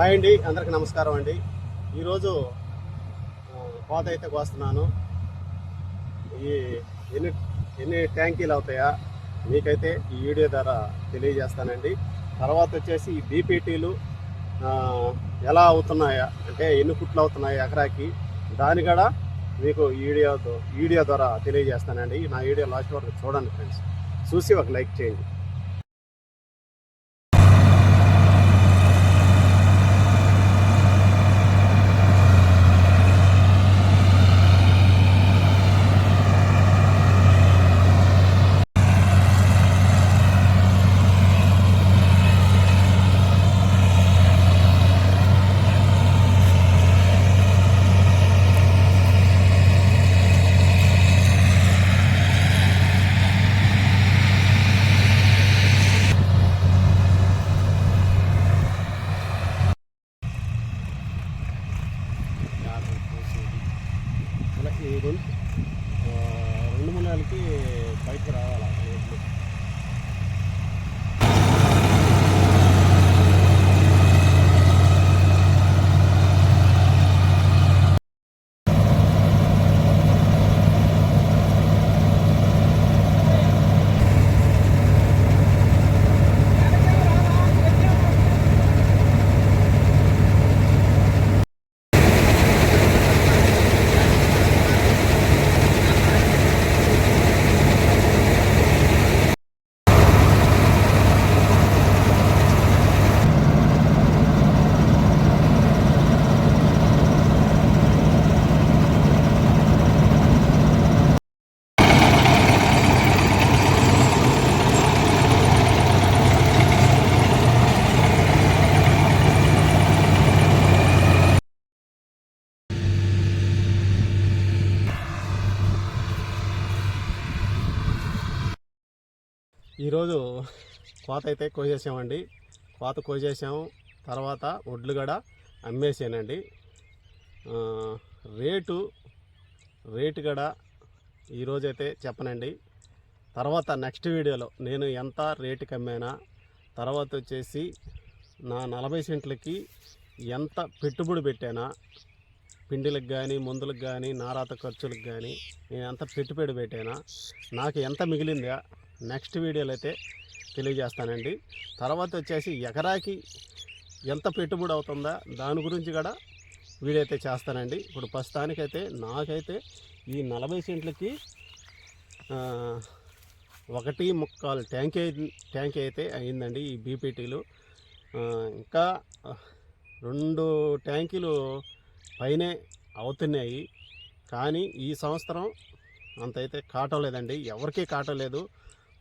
Hi అండి, అందరికీ నమస్కారం అండి. ఈరోజు కోత అయితే కోస్తున్నాను. ఈ ఎన్ని ఎన్ని ట్యాంకీలు అవుతాయా మీకైతే ఈ వీడియో ద్వారా తెలియజేస్తానండి. తర్వాత వచ్చేసి ఈ బీపీటీలు ఎలా అవుతున్నాయా, అంటే ఎన్ని ఫుట్లు అవుతున్నాయి ఎకరాకి, దాని కూడా మీకు ఈ వీడియో ద్వారా తెలియజేస్తానండి. నా వీడియో లాస్ట్ వరకు చూడండి ఫ్రెండ్స్, చూసి ఒక లైక్ చేయండి. ఈ రెండు మూడు నెలలకి బయటకు రావాలి రోడ్లు. ఈరోజు కోత అయితే కోసేసామండి. కోత కోసేసాము, తర్వాత ఒడ్లు కూడా అమ్మేసానండి. రేటు కూడా ఈరోజైతే చెప్పనండి. తర్వాత నెక్స్ట్ వీడియోలో నేను ఎంత రేటుకి అమ్మానా, తర్వాత వచ్చేసి నా 40 సెంట్లకి ఎంత పెట్టుబడి పెట్టానా, పిండిలకు కానీ మందులకు కానీ నారాత ఖర్చులకు కానీ నేను ఎంత పెట్టుబడి పెట్టానా, నాకు ఎంత మిగిలిందా నెక్స్ట్ వీడియోలో అయితే తెలియజేస్తానండి. తర్వాత వచ్చేసి ఎకరాకి ఎంత పెట్టుబడి అవుతుందా దాని గురించి కూడా వీడియో అయితే చేస్తానండి. ఇప్పుడు ప్రస్తుతానికైతే నాకైతే ఈ 40 సెంట్లకి 1.25 ట్యాంకీ అయితే అయిందండి ఈ బీపీటీలు. ఇంకా 2 ట్యాంకీలు పైనే అవుతున్నాయి. కానీ ఈ సంవత్సరం అంతైతే కాటం లేదండి, ఎవరికీ కాటం లేదు.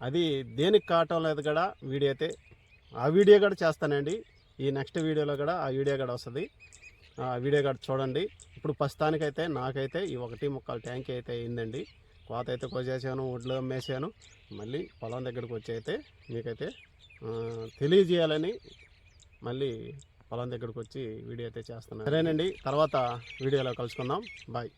అది దేనికి కావటం లేదు కూడా ఆ వీడియో కూడా చేస్తానండి. ఈ నెక్స్ట్ వీడియోలో కూడా ఆ వీడియో కూడా వస్తుంది, ఆ వీడియో కూడా చూడండి. ఇప్పుడు ప్రస్తుతానికైతే నాకైతే ఈ 1.25 ట్యాంక్ అయితే అయిందండి. కోత అయితే కోసేసాను, ఒడ్లు అమ్మేసాను. మళ్ళీ పొలం దగ్గరికి వచ్చి అయితే మీకైతే తెలియజేయాలని మళ్ళీ పొలం దగ్గరికి వచ్చి వీడియో అయితే చేస్తున్నాను. సరేనండి, తర్వాత వీడియోలో కలుసుకుందాం. బాయ్.